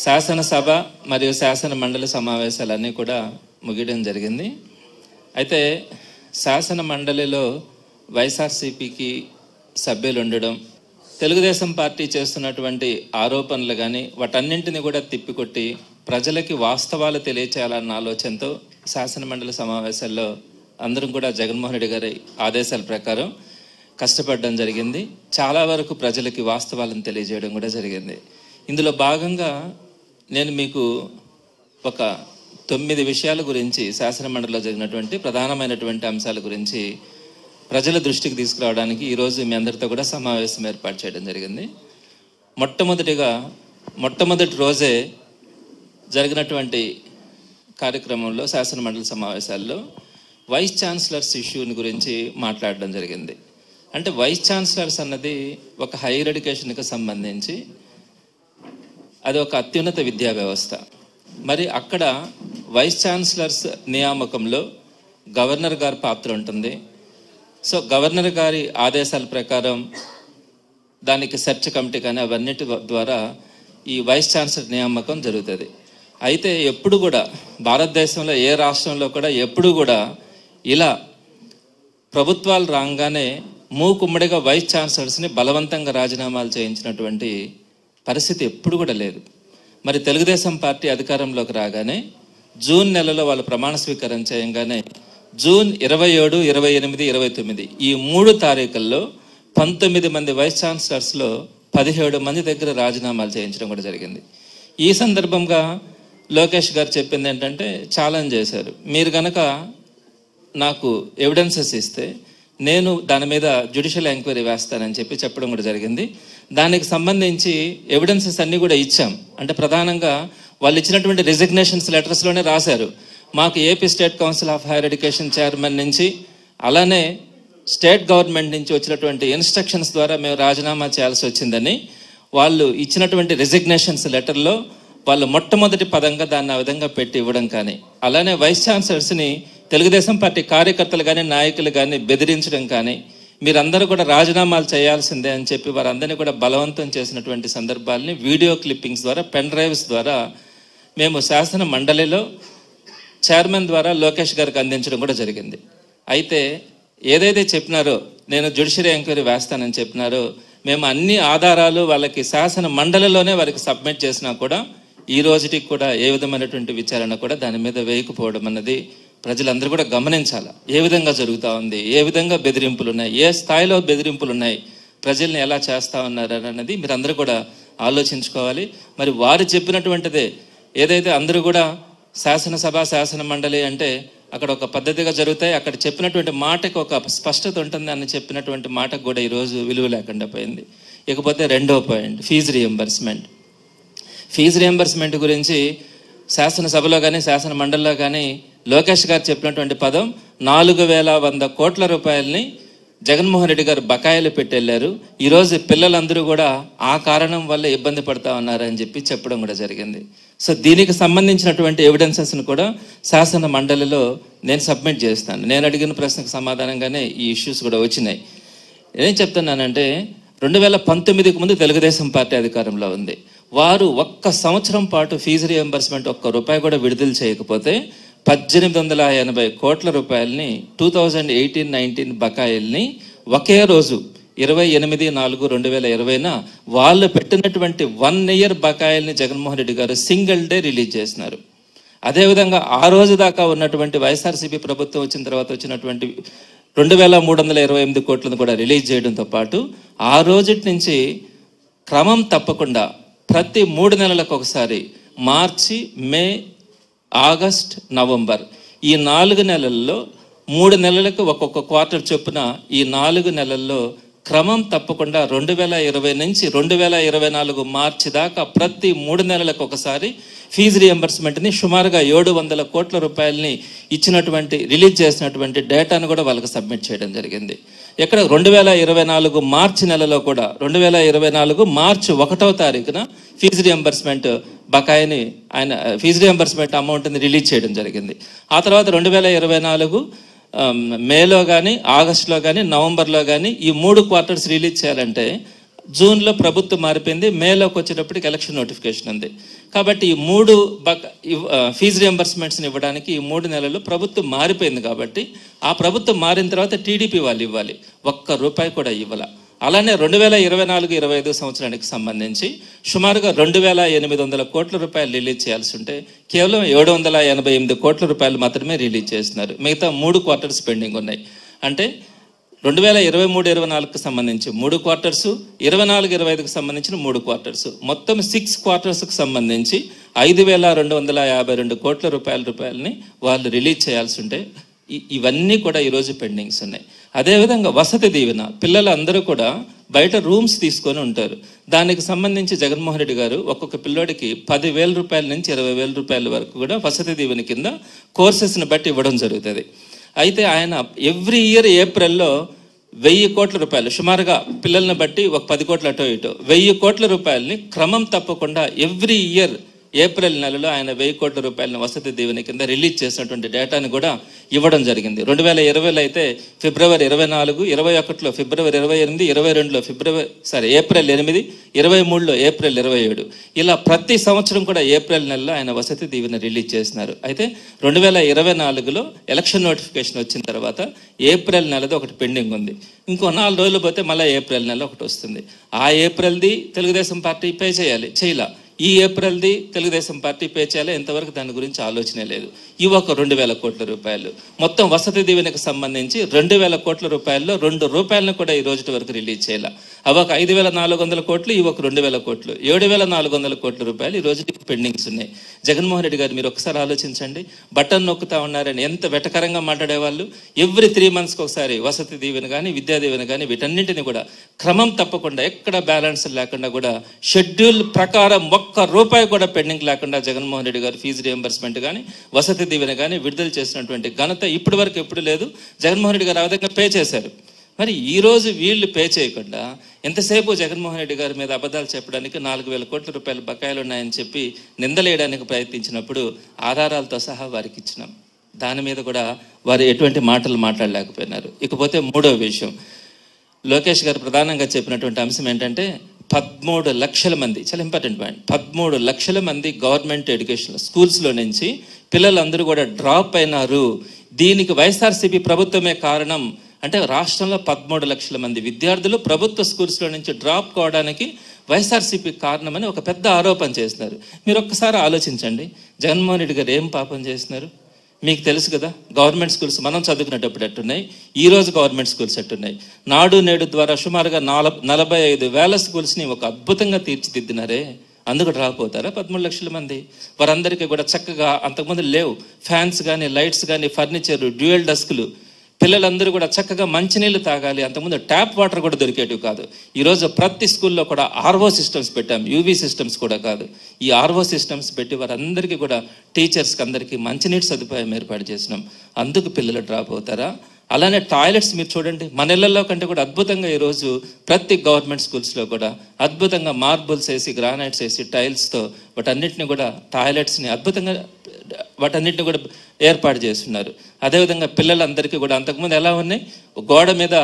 శాసనసభ మరియు శాసన మండలి సమావేశాలన్నీ కూడా ముగియడం జరిగింది. అయితే శాసన మండలిలో వైఎస్ఆర్సీపీకి సభ్యులు ఉండడం, తెలుగుదేశం పార్టీ చేస్తున్నటువంటి ఆరోపణలు కానీ వాటన్నింటినీ కూడా తిప్పికొట్టి ప్రజలకి వాస్తవాలు తెలియచేయాలన్న ఆలోచనతో శాసన మండలి సమావేశాల్లో అందరం కూడా జగన్మోహన్ రెడ్డి గారి ఆదేశాల ప్రకారం కష్టపడడం జరిగింది. చాలా వరకు ప్రజలకి వాస్తవాలను తెలియజేయడం కూడా జరిగింది. ఇందులో భాగంగా నేను మీకు ఒక 9 విషయాల గురించి శాసన మండలిలో జరిగినటువంటి ప్రధానమైనటువంటి అంశాల గురించి ప్రజల దృష్టికి తీసుకురావడానికి ఈరోజు మీ అందరితో కూడా సమావేశం ఏర్పాటు చేయడం జరిగింది. మొట్టమొదటి రోజే జరిగినటువంటి కార్యక్రమంలో శాసన మండలి సమావేశాల్లో వైస్ ఛాన్సలర్స్ ఇష్యూని గురించి మాట్లాడడం జరిగింది. అంటే వైస్ ఛాన్సలర్స్ అన్నది ఒక హైయర్ ఎడ్యుకేషన్కి సంబంధించి అది ఒక అత్యున్నత విద్యా వ్యవస్థ. మరి అక్కడ వైస్ ఛాన్సలర్స్ నియామకంలో గవర్నర్ గారి పాత్ర ఉంటుంది. సో గవర్నర్ గారి ఆదేశాల ప్రకారం దానికి సెర్చ్ కమిటీ కానీ అవన్నిటి ద్వారా ఈ వైస్ ఛాన్సలర్ నియామకం జరుగుతుంది. అయితే ఎప్పుడు కూడా భారతదేశంలో ఏ రాష్ట్రంలో కూడా ఎప్పుడు కూడా ఇలా ప్రభుత్వాలు రాగానే మూకుమ్మడిగా వైస్ ఛాన్సలర్స్ని బలవంతంగా రాజీనామాలు చేయించినటువంటి పరిస్థితి ఎప్పుడు కూడా లేదు. మరి తెలుగుదేశం పార్టీ అధికారంలోకి రాగానే జూన్ నెలలో వాళ్ళు ప్రమాణ స్వీకారం చేయగానే జూన్ 27, 28, 29 ఈ 3 తారీఖుల్లో 19 మంది వైస్ ఛాన్సలర్స్లో 17 మంది దగ్గర రాజీనామాలు చేయించడం కూడా జరిగింది. ఈ సందర్భంగా లోకేష్ గారు చెప్పింది ఏంటంటే ఛాలెంజ్ చేశారు, మీరు కనుక నాకు ఎవిడెన్సెస్ ఇస్తే నేను దాని మీద జ్యుడిషియల్ ఎంక్వైరీ వేస్తానని చెప్పడం కూడా జరిగింది. దానికి సంబంధించి ఎవిడెన్సెస్ అన్నీ కూడా ఇచ్చాం. అంటే ప్రధానంగా వాళ్ళు ఇచ్చినటువంటి రిజిగ్నేషన్స్ లెటర్స్లోనే రాశారు, మాకు AP state council of higher education chairman నుంచి అలానే స్టేట్ గవర్నమెంట్ నుంచి వచ్చినటువంటి ఇన్స్ట్రక్షన్స్ ద్వారా మేము రాజీనామా చేయాల్సి వచ్చిందని వాళ్ళు ఇచ్చినటువంటి రిజిగ్నేషన్స్ లెటర్లో వాళ్ళు మొట్టమొదటి పదంగా దాన్ని ఆ విధంగా పెట్టి ఇవ్వడం కానీ, అలానే వైస్ ఛాన్సలర్స్ని తెలుగుదేశం పార్టీ కార్యకర్తలు కానీ నాయకులు కానీ బెదిరించడం కానీ, మీరందరూ కూడా రాజీనామాలు చేయాల్సిందే అని చెప్పి వారందరినీ కూడా బలవంతం చేసినటువంటి సందర్భాలని వీడియో క్లిప్పింగ్స్ ద్వారా పెన్ డ్రైవ్స్ ద్వారా మేము శాసన మండలిలో చైర్మన్ ద్వారా లోకేష్ గారికి అందించడం కూడా జరిగింది. అయితే ఏదైతే చెప్పినారో నేను జ్యుడిషియరీ ఎంక్వైరీ వేస్తానని చెప్పినారో మేము అన్ని ఆధారాలు వాళ్ళకి శాసన మండలిలోనే వారికి సబ్మిట్ చేసినా కూడా ఈ రోజుకి కూడా ఏ విధమైనటువంటి విచారణ కూడా దాని మీద వేయకపోవడం అన్నది ప్రజలందరూ కూడా గమనించాలి. ఏ విధంగా జరుగుతూ ఉంది, ఏ విధంగా బెదిరింపులు ఉన్నాయి, ఏ స్థాయిలో బెదిరింపులు ఉన్నాయి, ప్రజల్ని ఎలా చేస్తూ ఉన్నారు అన్నది మీరందరూ కూడా ఆలోచించుకోవాలి. మరి వారు చెప్పినటువంటిదే ఏదైతే అందరూ కూడా శాసనసభ శాసన మండలి అంటే అక్కడ ఒక పద్ధతిగా జరుగుతాయి, అక్కడ చెప్పినటువంటి మాటకు ఒక స్పష్టత ఉంటుంది అని చెప్పినటువంటి మాటకు కూడా ఈరోజు విలువ లేకుండా పోయింది. ఇకపోతే రెండో పాయింట్ ఫీజు రియంబర్స్మెంట్ గురించి శాసనసభలో కానీ శాసన మండలిలో కానీ లోకేష్ గారు చెప్పినటువంటి పదం 4100 కోట్ల రూపాయలని జగన్మోహన్ రెడ్డి గారు బకాయిలు పెట్టెళ్ళారు. ఈరోజు పిల్లలందరూ కూడా ఆ కారణం వల్ల ఇబ్బంది పడుతూ ఉన్నారని చెప్పడం కూడా జరిగింది. సో దీనికి సంబంధించినటువంటి ఎవిడెన్సెస్ను కూడా శాసన మండలిలో నేను సబ్మిట్ చేస్తాను. నేను అడిగిన ప్రశ్నకు సమాధానంగానే ఈ ఇష్యూస్ కూడా వచ్చినాయి. ఏం చెప్తున్నానంటే 2019కి ముందు తెలుగుదేశం పార్టీ అధికారంలో ఉంది. వారు 1 సంవత్సరం పాటు ఫీజు రియంబర్స్మెంట్ ₹1 కూడా విడుదల చేయకపోతే 1880 కోట్ల రూపాయలని 2018-19 బకాయిల్ని ఒకే రోజు 28/4/2020న వాళ్ళు పెట్టినటువంటి 1 year బకాయిల్ని జగన్మోహన్ రెడ్డి గారు సింగిల్ డే రిలీజ్ చేసినారు. అదేవిధంగా ఆ రోజు దాకా ఉన్నటువంటి వైఎస్ఆర్సీపీ ప్రభుత్వం వచ్చిన తర్వాత వచ్చినటువంటి 2328 కోట్లను కూడా రిలీజ్ చేయడంతో పాటు ఆ రోజు నుంచి క్రమం తప్పకుండా ప్రతి 3 నెలలకు ఒకసారి మార్చి, మే, ఆగస్ట్, నవంబర్ ఈ 4 నెలల్లో 3 నెలలకు ఒక్కొక్క క్వార్టర్ చొప్పున ఈ 4 నెలల్లో క్రమం తప్పకుండా 2020 నుంచి 2024 మార్చి దాకా ప్రతి 3 నెలలకు ఒకసారి ఫీజు రియంబర్స్మెంట్ని సుమారుగా 700 కోట్ల రూపాయలని ఇచ్చినటువంటి రిలీజ్ చేసినటువంటి డేటాను కూడా వాళ్ళకి సబ్మిట్ చేయడం జరిగింది. ఇక్కడ 2024 మార్చి నెలలో కూడా 2024 మార్చి 1వ తారీఖున ఫీజు రియంబర్స్మెంట్ బకాయిని ఆయన ఫీజు రియంబర్స్మెంట్ అమౌంట్ని రిలీజ్ చేయడం జరిగింది. ఆ తర్వాత 2024 మేలో కానీ, ఆగస్టులో కానీ, నవంబర్లో కానీ ఈ 3 క్వార్టర్స్ రిలీజ్ చేయాలంటే జూన్లో ప్రభుత్వం మారిపోయింది, మేలోకి వచ్చేటప్పటికి ఎలక్షన్ నోటిఫికేషన్ ఉంది. కాబట్టి ఈ 3 ఫీజు రియంబర్స్మెంట్స్ని ఇవ్వడానికి ఈ 3 నెలలు ప్రభుత్వం మారిపోయింది. కాబట్టి ఆ ప్రభుత్వం మారిన తర్వాత టీడీపీ వాళ్ళు ఇవ్వాలి, ₹1 కూడా ఇవ్వాల. అలానే 2024-25 సంవత్సరానికి సంబంధించి సుమారుగా 2,800 కోట్ల రూపాయలు రిలీజ్ చేయాల్సి ఉంటే కేవలం 788 కోట్ల రూపాయలు మాత్రమే రిలీజ్ చేస్తున్నారు. మిగతా 3 క్వార్టర్స్ పెండింగ్ ఉన్నాయి. అంటే 2023-24కి సంబంధించి 3 క్వార్టర్సు, 24-25కి సంబంధించిన 3 క్వార్టర్సు, మొత్తం 6 క్వార్టర్స్కి సంబంధించి 5,252 కోట్ల రూపాయలని వాళ్ళు రిలీజ్ చేయాల్సి ఉంటే ఇవన్నీ కూడా ఈరోజు పెండింగ్స్ ఉన్నాయి. అదేవిధంగా వసతి దీవెన, పిల్లలందరూ కూడా బయట రూమ్స్ తీసుకొని ఉంటారు. దానికి సంబంధించి జగన్మోహన్ రెడ్డి గారు ఒక్కొక్క పిల్లోడికి 10,000 రూపాయల నుంచి 20,000 రూపాయల వరకు కూడా వసతి దీవెన కింద కోర్సెస్ని బట్టి ఇవ్వడం జరుగుతుంది. అయితే ఆయన ఎవ్రీ ఇయర్ ఏప్రిల్లో 1,000 కోట్ల రూపాయలు, సుమారుగా పిల్లల్ని బట్టి ఒక 10 కోట్ల అటో ఇటో 1,000 కోట్ల రూపాయలని క్రమం తప్పకుండా ఎవ్రీ ఇయర్ ఏప్రిల్ నెలలో ఆయన 1,000 కోట్ల రూపాయలను వసతి దీవెన కింద రిలీజ్ చేసినటువంటి డేటాను కూడా ఇవ్వడం జరిగింది. 2020లో అయితే ఫిబ్రవరి 24, 21లో ఫిబ్రవరి 28, 22లో ఏప్రిల్ 8, 23లో ఏప్రిల్ 27, ఇలా ప్రతి సంవత్సరం కూడా ఏప్రిల్ నెలలో ఆయన వసతి దీవెన రిలీజ్ చేసినారు. అయితే 2024లో ఎలక్షన్ నోటిఫికేషన్ వచ్చిన తర్వాత ఏప్రిల్ నెలది ఒకటి పెండింగ్ ఉంది. ఇంకో 4 రోజులు పోతే మళ్ళీ ఏప్రిల్ నెల ఒకటి వస్తుంది. ఆ ఏప్రిల్ది తెలుగుదేశం పార్టీ పే చేయాలి, చేయలా. ఈ ఏప్రిల్ది తెలుగుదేశం పార్టీ పే చేయాలి, ఎంతవరకు దాని గురించి ఆలోచనే లేదు. ఇవి ఒక 2,000 కోట్ల రూపాయలు. మొత్తం వసతి దీవెనకు సంబంధించి 2,000 కోట్ల రూపాయల్లో ₹2 కూడా ఈ రోజు వరకు రిలీజ్ చేయాలి. అవి ఒక 5,400 కోట్లు, ఇవి ఒక 2,000 కోట్లు, 7,400 కోట్ల రూపాయలు ఈ రోజు పెండింగ్స్ ఉన్నాయి. జగన్మోహన్ రెడ్డి గారు మీరు ఒకసారి ఆలోచించండి. బటన్ నొక్కుతా ఉన్నారని ఎంత వెటకరంగా మాట్లాడేవాళ్ళు. ఎవ్రీ 3 మంత్స్కి ఒకసారి వసతి దీవెన కానీ విద్యా దీవెన కానీ వీటన్నింటినీ కూడా క్రమం తప్పకుండా ఎక్కడ బ్యాలెన్స్ లేకుండా కూడా షెడ్యూల్ ప్రకారం ₹1 కూడా పెండింగ్ లేకుండా జగన్మోహన్ రెడ్డి గారు ఫీజు రియంబర్స్మెంట్ కానీ వసతి దీవెన కానీ విడుదల చేసినటువంటి ఘనత ఇప్పటి వరకు ఎప్పుడు లేదు. జగన్మోహన్ రెడ్డి గారు ఆ విధంగా పే చేశారు. మరి ఈరోజు వీళ్ళు పే చేయకుండా ఎంతసేపు జగన్మోహన్ రెడ్డి గారి మీద అబద్ధాలు చెప్పడానికి 4,000 కోట్ల రూపాయల బకాయిలు ఉన్నాయని చెప్పి నిందలేయడానికి ప్రయత్నించినప్పుడు ఆధారాలతో సహా వారికి ఇచ్చినాం. దాని మీద కూడా వారు ఎటువంటి మాటలు మాట్లాడలేకపోయినారు. ఇకపోతే 3వ విషయం, లోకేష్ గారు ప్రధానంగా చెప్పినటువంటి అంశం ఏంటంటే 13 లక్షల మంది, చాలా ఇంపార్టెంట్ పాయింట్, 13 లక్షల మంది గవర్నమెంట్ ఎడ్యుకేషన్ స్కూల్స్లో నుంచి పిల్లలందరూ కూడా డ్రాప్ అయినారు. దీనికి వైఎస్ఆర్సీపీ ప్రభుత్వమే కారణం. అంటే రాష్ట్రంలో 13 లక్షల మంది విద్యార్థులు ప్రభుత్వ స్కూల్స్లో నుంచి డ్రాప్ కావడానికి వైఎస్ఆర్సీపీ కారణమని ఒక పెద్ద ఆరోపణ చేస్తున్నారు. మీరు ఒక్కసారి ఆలోచించండి, జగన్మోహన్ రెడ్డి గారు ఏం పాపం చేస్తున్నారు మీకు తెలుసు కదా. గవర్నమెంట్ స్కూల్స్ మనం చదువుకునేటప్పుడు ఎట్టున్నాయి, ఈరోజు గవర్నమెంట్ స్కూల్స్ ఎట్టున్నాయి. నాడు నేడు ద్వారా సుమారుగా 45,000 స్కూల్స్ని ఒక అద్భుతంగా తీర్చిదిద్దినారే. అందుకు డ్రాప్ అవుతారా 13 లక్షల మంది? వారందరికీ కూడా చక్కగా అంతకుముందు లేవు ఫ్యాన్స్ కానీ, లైట్స్ కానీ, ఫర్నిచర్, డ్యూయల్ డెస్క్లు, పిల్లలందరూ కూడా చక్కగా మంచినీళ్ళు తాగాలి. అంతకుముందు ట్యాప్ వాటర్ కూడా దొరికేటివి కాదు. ఈరోజు ప్రతి స్కూల్లో కూడా ఆర్ఓ సిస్టమ్స్ పెట్టాం, యూవీ సిస్టమ్స్ కూడా కాదు. ఈ ఆర్ఓ సిస్టమ్స్ పెట్టి వారందరికీ కూడా టీచర్స్కి అందరికీ మంచినీటి సదుపాయం ఏర్పాటు చేసినాం. అందుకు పిల్లలు డ్రాప్ అవుతారా? అలానే టాయిలెట్స్ మీరు చూడండి, మన ఇళ్లలో కంటే కూడా అద్భుతంగా ఈరోజు ప్రతి గవర్నమెంట్ స్కూల్స్లో కూడా అద్భుతంగా మార్బుల్స్ వేసి, గ్రానైట్స్ వేసి, టైల్స్తో వాటన్నిటిని కూడా టాయిలెట్స్ని అద్భుతంగా వాటన్నిటిని కూడా ఏర్పాటు చేస్తున్నారు. అదేవిధంగా పిల్లలందరికీ కూడా అంతకుముందు ఎలా ఉన్నాయి, గోడ మీద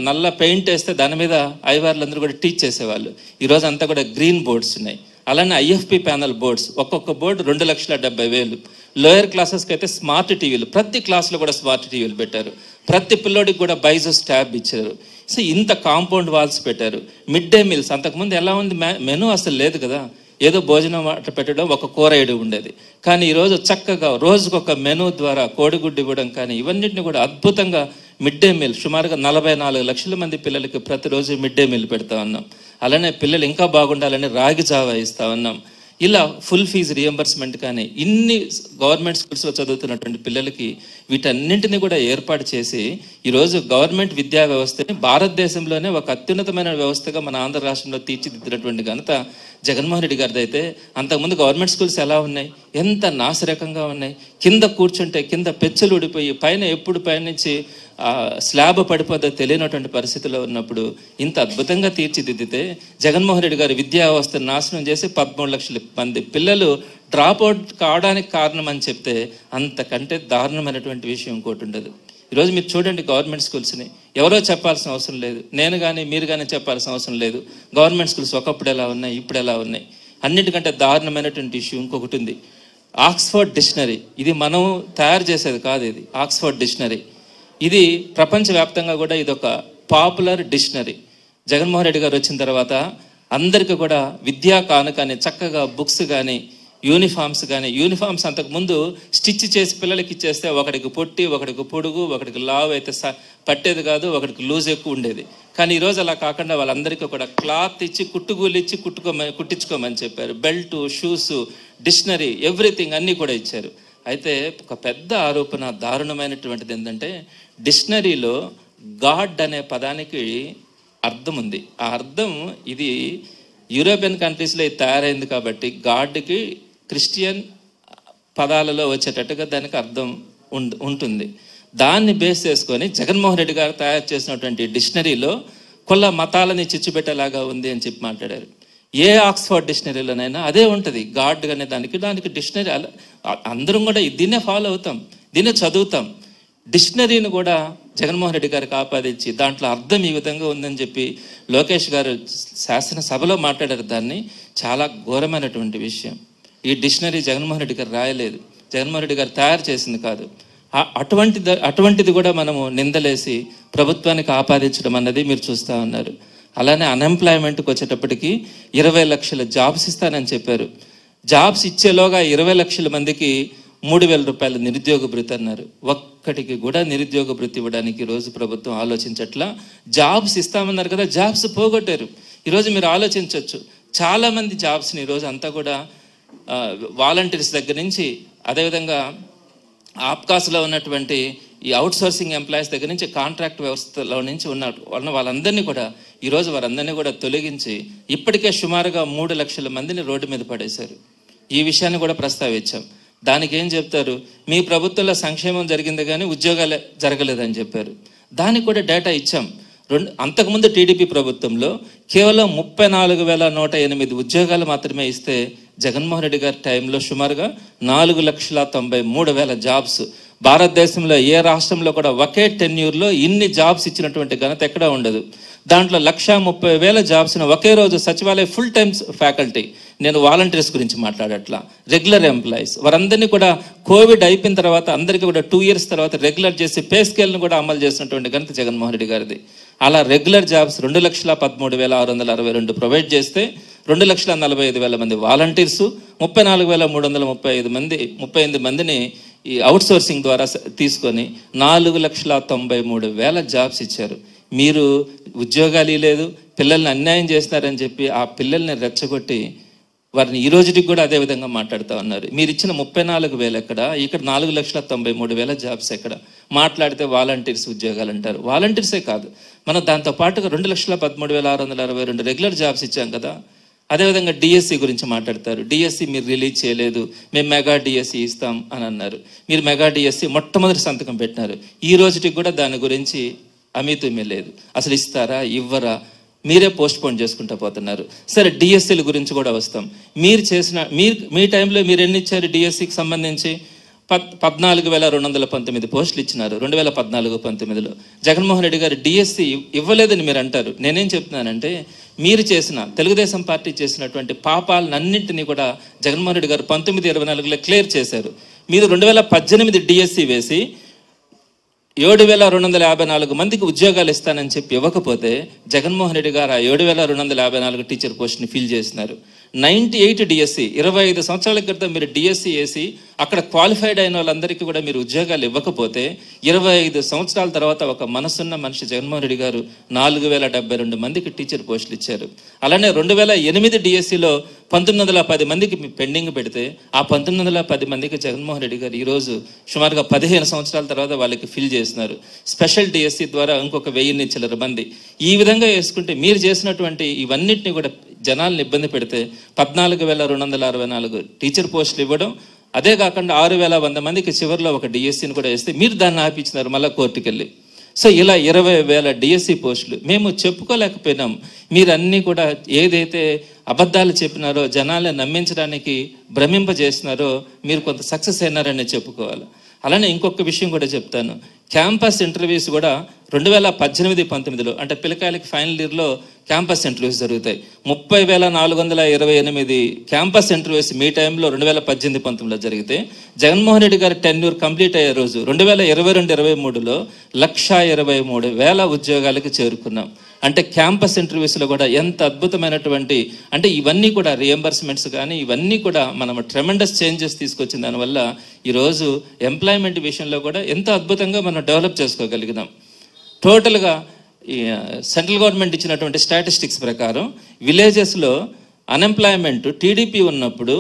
నల్ల పెయింట్ వేస్తే దాని మీద ఐవార్లందరూ కూడా టీచ్ చేసేవాళ్ళు. ఈరోజు అంతా కూడా గ్రీన్ బోర్డ్స్ ఉన్నాయి. అలానే ఐఎఫ్పి ప్యానల్ బోర్డ్స్, ఒక్కొక్క బోర్డు 2,70,000. లోయర్ క్లాసెస్కి అయితే స్మార్ట్ టీవీలు, ప్రతి క్లాస్లో కూడా స్మార్ట్ టీవీలు పెట్టారు. ప్రతి పిల్లోడికి కూడా బైజూస్ ట్యాబ్ ఇచ్చారు. సో ఇంత కాంపౌండ్ వాల్స్ పెట్టారు. మిడ్ డే మీల్స్, అంతకుముందు ఎలా ఉంది, మెనూ అసలు లేదు కదా, ఏదో భోజనం అట్లా పెట్టడం, ఒక కూర వేయడం ఉండేది. కానీ ఈరోజు చక్కగా రోజుకొక మెనూ ద్వారా కోడిగుడ్డు ఇవ్వడం కానీ, ఇవన్నిటిని కూడా అద్భుతంగా మిడ్ డే మీల్ సుమారుగా 44 లక్షల మంది పిల్లలకి ప్రతిరోజు మిడ్ డే మీల్ పెడతా ఉన్నాం. అలానే పిల్లలు ఇంకా బాగుండాలని రాగి జావా ఇస్తా ఉన్నాం. ఇలా ఫుల్ ఫీజు రియంబర్స్మెంట్ కానీ ఇన్ని గవర్నమెంట్ స్కూల్స్లో చదువుతున్నటువంటి పిల్లలకి వీటన్నింటినీ కూడా ఏర్పాటు చేసి ఈరోజు గవర్నమెంట్ విద్యా వ్యవస్థని భారతదేశంలోనే ఒక అత్యున్నతమైన వ్యవస్థగా మన ఆంధ్ర రాష్ట్రంలో తీర్చిదిద్దినటువంటి ఘనత జగన్మోహన్ రెడ్డి గారిది. అయితే అంతకుముందు గవర్నమెంట్ స్కూల్స్ ఎలా ఉన్నాయి, ఎంత నాసిరకంగా ఉన్నాయి. కింద కూర్చుంటే కింద పెచ్చులు ఊడిపోయి, పైన ఎప్పుడు పైనుంచి స్లాబ్ పడిపోతే తెలియనటువంటి పరిస్థితిలో ఉన్నప్పుడు ఇంత అద్భుతంగా తీర్చిదిద్దితే జగన్మోహన్ రెడ్డి గారి విద్యా వ్యవస్థను నాశనం చేసి 13 లక్షల మంది పిల్లలు డ్రాప్ అవుట్ కావడానికి కారణం అని చెప్తే అంతకంటే దారుణమైనటువంటి విషయం ఇంకోటి ఉండదు. ఈరోజు మీరు చూడండి గవర్నమెంట్ స్కూల్స్ని, ఎవరో చెప్పాల్సిన అవసరం లేదు, నేను కానీ మీరు కానీ చెప్పాల్సిన అవసరం లేదు. గవర్నమెంట్ స్కూల్స్ ఒకప్పుడు ఎలా ఉన్నాయి, ఇప్పుడు ఎలా ఉన్నాయి. అన్నిటికంటే దారుణమైనటువంటి ఇష్యూ ఇంకొకటి ఉంది, ఆక్స్ఫర్డ్ డిక్షనరీ. ఇది మనం తయారు చేసేది కాదు, ఇది ఆక్స్ఫర్డ్ డిక్షనరీ. ఇది ప్రపంచవ్యాప్తంగా కూడా ఇది ఒక పాపులర్ డిక్షనరీ. జగన్మోహన్ రెడ్డి గారు వచ్చిన తర్వాత అందరికీ కూడా విద్యా కానుక అని చక్కగా బుక్స్ కానీ యూనిఫామ్స్ కానీ, యూనిఫామ్స్ అంతకుముందు స్టిచ్ చేసి పిల్లలకి ఇచ్చేస్తే ఒకడికి పొట్టి, ఒకడికి పొడుగు, ఒకడికి లావు అయితే పట్టేది కాదు, ఒకడికి లూజ్ ఎక్కువ ఉండేది. కానీ ఈరోజు అలా కాకుండా వాళ్ళందరికీ కూడా క్లాత్ ఇచ్చి కుట్టుగూలు ఇచ్చి కుట్టించుకోమని చెప్పారు. బెల్ట్, షూస్, డిక్షనరీ, ఎవ్రీథింగ్ అన్నీ కూడా ఇచ్చారు. అయితే ఒక పెద్ద ఆరోపణ, దారుణమైనటువంటిది ఏంటంటే డిక్షనరీలో గాడ్ అనే పదానికి అర్థం ఉంది. ఆ అర్థం ఇది యూరోపియన్ కంట్రీస్లో ఇది తయారైంది కాబట్టి గాడ్కి క్రిస్టియన్ పదాలలో వచ్చేటట్టుగా దానికి అర్థం ఉంటుంది. దాన్ని బేస్ చేసుకొని జగన్మోహన్ రెడ్డి గారు తయారు చేసినటువంటి డిక్షనరీలో కొల్ల మతాలని చిచ్చుపెట్టేలాగా ఉంది అని చెప్పి మాట్లాడారు. ఏ ఆక్స్ఫర్డ్ డిక్షనరీలోనైనా అదే ఉంటుంది, గాడ్ అనే దానికి డిక్షనరీ. అందరం కూడా దీన్నే ఫాలో అవుతాం, దీన్నే చదువుతాం. డిక్షనరీని కూడా జగన్మోహన్ రెడ్డి గారికి ఆపాదించి దాంట్లో అర్థం ఈ విధంగా ఉందని చెప్పి లోకేష్ గారు శాసనసభలో మాట్లాడారు. దాన్ని చాలా ఘోరమైనటువంటి విషయం. ఈ డిక్షనరీ జగన్మోహన్ రెడ్డి గారు రాయలేదు, జగన్మోహన్ రెడ్డి గారు తయారు చేసింది కాదు. అటువంటిది కూడా మనము నిందలేసి ప్రభుత్వానికి ఆపాదించడం అన్నది మీరు చూస్తూ ఉన్నారు. అలానే అన్ఎంప్లాయ్మెంట్కి వచ్చేటప్పటికి 20 లక్షల జాబ్స్ ఇస్తానని చెప్పారు. జాబ్స్ ఇచ్చేలోగా 20 లక్షల మందికి 3,000 రూపాయలు నిరుద్యోగ భృతి అన్నారు. ఒక్కటికి కూడా నిరుద్యోగ భృతి ఇవ్వడానికి ఈరోజు ప్రభుత్వం ఆలోచించట్లా. జాబ్స్ ఇస్తామన్నారు కదా, జాబ్స్ పోగొట్టారు. ఈరోజు మీరు ఆలోచించవచ్చు, చాలామంది జాబ్స్ని ఈరోజు అంతా కూడా వాలంటీర్స్ దగ్గర నుంచి, అదేవిధంగా ఆప్కాస్లో ఉన్నటువంటి ఈ అవుట్ సోర్సింగ్ ఎంప్లాయీస్ దగ్గర నుంచి, కాంట్రాక్ట్ వ్యవస్థలో నుంచి ఉన్న వాళ్ళందరినీ కూడా ఈరోజు వారందరినీ కూడా తొలగించి ఇప్పటికే సుమారుగా 3 లక్షల మందిని రోడ్డు మీద పడేశారు. ఈ విషయాన్ని కూడా ప్రస్తావించాం. దానికి ఏం చెప్తారు, మీ ప్రభుత్వంలో సంక్షేమం జరిగింది కానీ ఉద్యోగాలు జరగలేదని చెప్పారు. దానికి కూడా డేటా ఇచ్చాం. అంతకుముందు టీడీపీ ప్రభుత్వంలో కేవలం 34,108 ఉద్యోగాలు మాత్రమే ఇస్తే జగన్మోహన్ రెడ్డి గారి టైంలో సుమారుగా 4,93,000 జాబ్స్. భారతదేశంలో ఏ రాష్ట్రంలో కూడా ఒకే టెన్యూర్లో ఇన్ని జాబ్స్ ఇచ్చినటువంటి ఘనత ఎక్కడా ఉండదు. దాంట్లో 1,30,000 జాబ్స్ని ఒకే రోజు సచివాలయ ఫుల్ టైమ్ ఫ్యాకల్టీ, నేను వాలంటీర్స్ గురించి మాట్లాడట్లా, రెగ్యులర్ ఎంప్లాయీస్, వారందరినీ కూడా కోవిడ్ అయిపోయిన తర్వాత అందరికీ కూడా 2 ఇయర్స్ తర్వాత రెగ్యులర్ చేసి పే స్కేల్ను కూడా అమలు చేసినటువంటి ఘనత జగన్మోహన్ రెడ్డి గారిది. అలా రెగ్యులర్ జాబ్స్ 2,13,662 ప్రొవైడ్ చేస్తే 2,45,000 మంది వాలంటీర్సు, 34,335 మందిని ఈ అవుట్ సోర్సింగ్ ద్వారా తీసుకొని 4,93,000 జాబ్స్ ఇచ్చారు. మీరు ఉద్యోగాలు లేదు, పిల్లల్ని అన్యాయం చేస్తున్నారని చెప్పి ఆ పిల్లల్ని రెచ్చగొట్టి వారిని ఈ రోజుకి కూడా అదే విధంగా మాట్లాడుతూ ఉన్నారు. మీరు ఇచ్చిన 34,000 ఎక్కడ, ఇక్కడ 4,93,000 జాబ్స్ ఎక్కడ? మాట్లాడితే వాలంటీర్స్ ఉద్యోగాలు అంటారు. వాలంటీర్సే కాదు, మనం దాంతో పాటుగా 2,13,662 రెగ్యులర్ జాబ్స్ ఇచ్చాం కదా. అదేవిధంగా డిఎస్సి గురించి మాట్లాడతారు. డిఎస్సి మీరు రిలీజ్ చేయలేదు, మేము మెగా డిఎస్సి ఇస్తాం అని అన్నారు. మీరు మెగా డిఎస్సి మొట్టమొదటి సంతకం పెట్టినారు. ఈ రోజుకి కూడా దాని గురించి అమితుమే లేదు. అసలు ఇస్తారా ఇవ్వరా మీరే పోస్ట్ పోన్ చేసుకుంటూ పోతున్నారు. సరే, డిఎస్సీల గురించి కూడా వస్తాం. మీ టైంలో మీరు ఎన్ని ఇచ్చారు డిఎస్సికి సంబంధించి? 14,219 పోస్టులు ఇచ్చినారు 2014-19లో. జగన్మోహన్ రెడ్డి గారు డిఎస్సి ఇవ్వలేదని మీరు అంటారు. నేనేం చెప్తున్నానంటే, మీరు చేసిన తెలుగుదేశం పార్టీ చేసినటువంటి పాపాలన్నింటినీ కూడా జగన్మోహన్ రెడ్డి గారు 19-24లో క్లియర్ చేశారు. మీరు 2018 డిఎస్సి వేసి 7,254 మందికి ఉద్యోగాలు ఇస్తానని చెప్పి ఇవ్వకపోతే జగన్మోహన్ రెడ్డి గారు ఆ 7,254 టీచర్ పోస్ట్ని ఫిల్ చేసినారు. 98 డిఎస్సి, 25 సంవత్సరాల క్రితం మీరు డిఎస్సి వేసి అక్కడ క్వాలిఫైడ్ అయిన వాళ్ళందరికీ కూడా మీరు ఉద్యోగాలు ఇవ్వకపోతే 25 సంవత్సరాల తర్వాత ఒక మనసున్న మనిషి జగన్మోహన్ రెడ్డి గారు 4,072 మందికి టీచర్ పోస్టులు ఇచ్చారు. అలానే 2008 డిఎస్సిలో 1910 మందికి పెండింగ్ పెడితే ఆ 1910 మందికి జగన్మోహన్ రెడ్డి గారు ఈరోజు సుమారుగా 15 సంవత్సరాల తర్వాత వాళ్ళకి ఫిల్ చేస్తున్నారు. స్పెషల్ డిఎస్సి ద్వారా ఇంకొక 1000 చిల్లర మంది. ఈ విధంగా వేసుకుంటే మీరు చేసినటువంటి ఇవన్నిటిని కూడా జనాలను ఇబ్బంది పెడితే 14,264 టీచర్ పోస్టులు ఇవ్వడం, అదే కాకుండా 6,100 మందికి చివరిలో ఒక డిఎస్సిని కూడా వేస్తే మీరు దాన్ని ఆపించినారు మళ్ళీ కోర్టుకు వెళ్ళి. సో ఇలా 20,000 డిఎస్సి పోస్టులు మేము చెప్పుకోలేకపోయినాం. మీరు అన్నీ కూడా ఏదైతే అబద్ధాలు చెప్పినారో, జనాలను నమ్మించడానికి భ్రమింపజేసినారో మీరు కొంత సక్సెస్ అయినారని చెప్పుకోవాలి. అలానే ఇంకొక విషయం కూడా చెప్తాను. క్యాంపస్ ఇంటర్వ్యూస్ కూడా 2018-19లో అంటే పిల్లకాయలకి ఫైనల్ ఇయర్లో క్యాంపస్ ఇంటర్వ్యూస్ జరుగుతాయి. 30,428 క్యాంపస్ ఇంటర్వ్యూస్ మీ టైంలో 2018-19లో జరిగితే జగన్మోహన్ రెడ్డి గారి టెన్యూర్ కంప్లీట్ అయ్యే రోజు 2022-23లో 1,23,000 ఉద్యోగాలకు చేరుకున్నాం. అంటే క్యాంపస్ ఇంటర్వ్యూస్లో కూడా ఎంత అద్భుతమైనటువంటి, అంటే ఇవన్నీ కూడా రియంబర్స్మెంట్స్ కానీ ఇవన్నీ కూడా మనం ట్రెమెండస్ చేంజెస్ తీసుకొచ్చిన దానివల్ల ఈరోజు ఎంప్లాయ్మెంట్ విషయంలో కూడా ఎంత అద్భుతంగా మనం డెవలప్ చేసుకోగలిగినాం. టోటల్గా సెంట్రల్ గవర్నమెంట్ ఇచ్చినటువంటి స్టాటిస్టిక్స్ ప్రకారం విలేజెస్లో అన్ఎంప్లాయ్మెంట్ టీడీపీ ఉన్నప్పుడు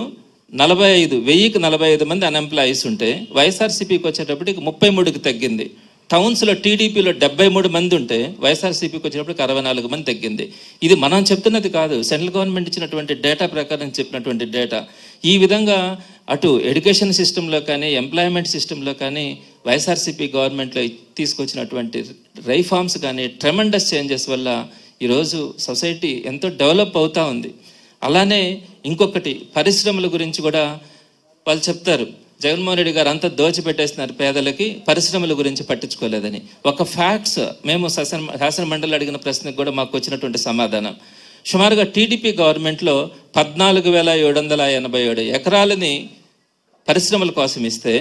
1045 మంది అన్ఎంప్లాయీస్ ఉంటే వైఎస్ఆర్సీపీకి వచ్చేటప్పటికి 33కి తగ్గింది. టౌన్స్లో టీడీపీలో 73 మంది ఉంటే వైఎస్ఆర్సీపీకి వచ్చేటప్పటికి 64 మంది తగ్గింది. ఇది మనం చెప్తున్నది కాదు, సెంట్రల్ గవర్నమెంట్ ఇచ్చినటువంటి డేటా ప్రకారం చెప్పినటువంటి డేటా. ఈ విధంగా అటు ఎడ్యుకేషన్ సిస్టంలో కానీ ఎంప్లాయ్మెంట్ సిస్టంలో కానీ వైఎస్ఆర్సీపీ గవర్నమెంట్లో తీసుకొచ్చినటువంటి రైఫార్మ్స్ కానీ ట్రెమెండస్ చేంజెస్ వల్ల ఈరోజు సొసైటీ ఎంతో డెవలప్ అవుతూ ఉంది. అలానే ఇంకొకటి పరిశ్రమల గురించి కూడా వాళ్ళు చెప్తారు, జగన్మోహన్ రెడ్డి గారు అంతా దోచిపెట్టేస్తున్నారు పేదలకి, పరిశ్రమల గురించి పట్టించుకోలేదని. ఒక ఫ్యాక్ట్స్ మేము శాసన మండలి అడిగిన ప్రశ్నకు కూడా మాకు వచ్చినటువంటి సమాధానం, సుమారుగా టీడీపీ గవర్నమెంట్లో 14,787 ఎకరాలని పరిశ్రమల కోసం ఇస్తే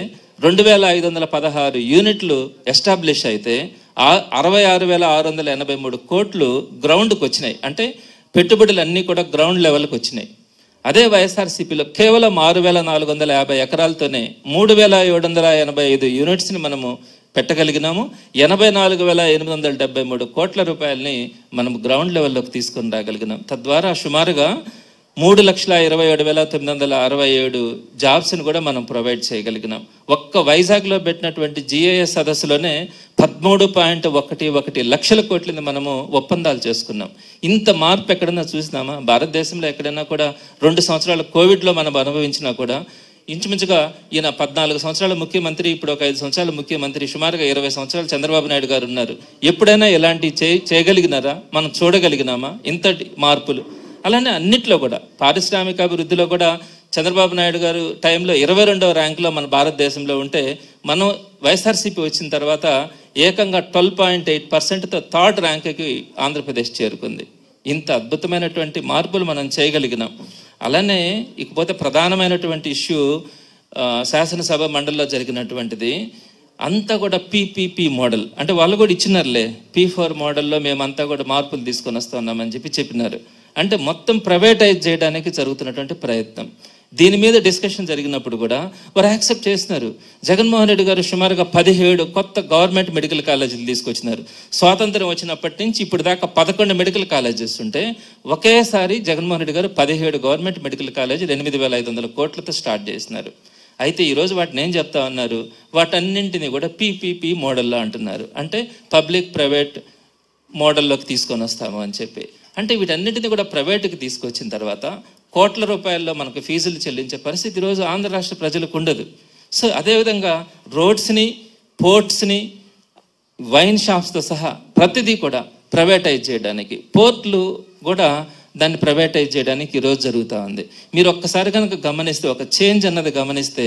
2,516 యూనిట్లు ఎస్టాబ్లిష్ అయితే 66,683 కోట్లు గ్రౌండ్కి వచ్చినాయి. అంటే పెట్టుబడులు అన్నీ కూడా గ్రౌండ్ లెవెల్కి వచ్చినాయి. అదే వైఎస్ఆర్సీపీలో కేవలం 6,450 ఎకరాలతోనే 3,785 యూనిట్స్ని మనము పెట్టగలిగినాము. 84,873 కోట్ల రూపాయలని మనం గ్రౌండ్ లెవెల్లోకి తీసుకొని రాగలిగినాం. తద్వారా సుమారుగా 3,27,967 జాబ్స్ని కూడా మనం ప్రొవైడ్ చేయగలిగినాం. ఒక్క వైజాగ్లో పెట్టినటువంటి GIS సదస్సులోనే 13.11 లక్షల కోట్లని మనము ఒప్పందాలు చేసుకున్నాం. ఇంత మార్పు ఎక్కడన్నా చూసినామా? భారతదేశంలో ఎక్కడైనా కూడా 2 సంవత్సరాలు కోవిడ్లో మనం అనుభవించినా కూడా ఇంచుమించుగా ఈయన 14 సంవత్సరాల ముఖ్యమంత్రి, ఇప్పుడు ఒక 5 సంవత్సరాల ముఖ్యమంత్రి, సుమారుగా 20 సంవత్సరాలు చంద్రబాబు నాయుడు గారు ఉన్నారు. ఎప్పుడైనా ఎలాంటి చేయగలిగినారా? మనం చూడగలిగినామా ఇంతటి మార్పులు? అలానే అన్నిట్లో కూడా పారిశ్రామిక అభివృద్ధిలో కూడా చంద్రబాబు నాయుడు గారు టైంలో 22వ ర్యాంకులో మన భారతదేశంలో ఉంటే మనం వైఎస్ఆర్సీపీ వచ్చిన తర్వాత ఏకంగా 12.8%తో 3rd ర్యాంకుకి ఆంధ్రప్రదేశ్ చేరుకుంది. ఇంత అద్భుతమైనటువంటి మార్పులు మనం చేయగలిగినాం. అలానే ఇకపోతే ప్రధానమైనటువంటి ఇష్యూ శాసనసభ మండలిలో జరిగినటువంటిది అంతా కూడా PPP మోడల్. అంటే వాళ్ళు కూడా ఇచ్చినారులే, P4 మోడల్లో మేమంతా కూడా మార్పులు తీసుకొని వస్తున్నామని చెప్పినారు. అంటే మొత్తం ప్రైవేటైజ్ చేయడానికి జరుగుతున్నటువంటి ప్రయత్నం. దీని మీద డిస్కషన్ జరిగినప్పుడు కూడా వారు యాక్సెప్ట్ చేస్తున్నారు. జగన్మోహన్ రెడ్డి గారు సుమారుగా 17 కొత్త గవర్నమెంట్ మెడికల్ కాలేజీలు తీసుకొచ్చినారు. స్వాతంత్రం వచ్చినప్పటి నుంచి ఇప్పుడు దాకా 11 మెడికల్ కాలేజెస్ ఉంటే ఒకేసారి జగన్మోహన్ రెడ్డి గారు 17 గవర్నమెంట్ మెడికల్ కాలేజీలు 8,500 కోట్లతో స్టార్ట్ చేసినారు. అయితే ఈరోజు వాటిని ఏం చెప్తా ఉన్నారు? వాటన్నింటినీ కూడా PPP మోడల్లో అంటున్నారు. అంటే పబ్లిక్ ప్రైవేట్ మోడల్లోకి తీసుకొని వస్తాము అని చెప్పి. అంటే వీటన్నిటిని కూడా ప్రైవేటుకి తీసుకొచ్చిన తర్వాత కోట్ల రూపాయల్లో మనకు ఫీజులు చెల్లించే పరిస్థితి ఈరోజు ఆంధ్ర రాష్ట్ర ప్రజలకు ఉండదు. సో అదేవిధంగా రోడ్స్ని, పోర్ట్స్ని, వైన్ షాప్స్తో సహా ప్రతిదీ కూడా ప్రైవేటైజ్ చేయడానికి, పోర్ట్లు కూడా దాన్ని ప్రైవేటైజ్ చేయడానికి ఈరోజు జరుగుతూ ఉంది. మీరు ఒక్కసారి కనుక గమనిస్తే, ఒక చేంజ్ అన్నది గమనిస్తే,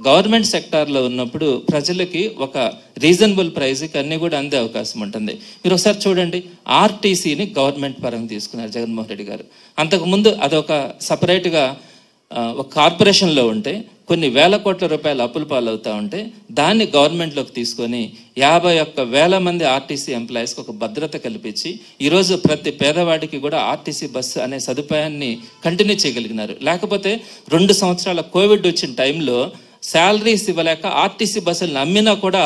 గవర్నమెంట్ సెక్టార్లో ఉన్నప్పుడు ప్రజలకి ఒక రీజనబుల్ ప్రైస్కి అన్నీ కూడా అందే అవకాశం ఉంటుంది. మీరు ఒకసారి చూడండి, ఆర్టీసీని గవర్నమెంట్ పరంగా తీసుకున్నారు జగన్మోహన్ రెడ్డి గారు. అంతకుముందు అదొక సపరేట్గా ఒక కార్పొరేషన్లో ఉంటే కొన్ని వేల కోట్ల రూపాయలు అప్పుల పాలవుతూ ఉంటే దాన్ని గవర్నమెంట్లోకి తీసుకొని 51,000 మంది ఆర్టీసీ ఎంప్లాయీస్కి ఒక భద్రత కల్పించి ఈరోజు ప్రతి పేదవాడికి కూడా ఆర్టీసీ బస్సు అనే సదుపాయాన్ని కంటిన్యూ చేయగలిగినారు. లేకపోతే 2 సంవత్సరాల కోవిడ్ వచ్చిన టైంలో శాలరీస్ ఇవ్వలేక ఆర్టీసీ బస్సులను అమ్మినా కూడా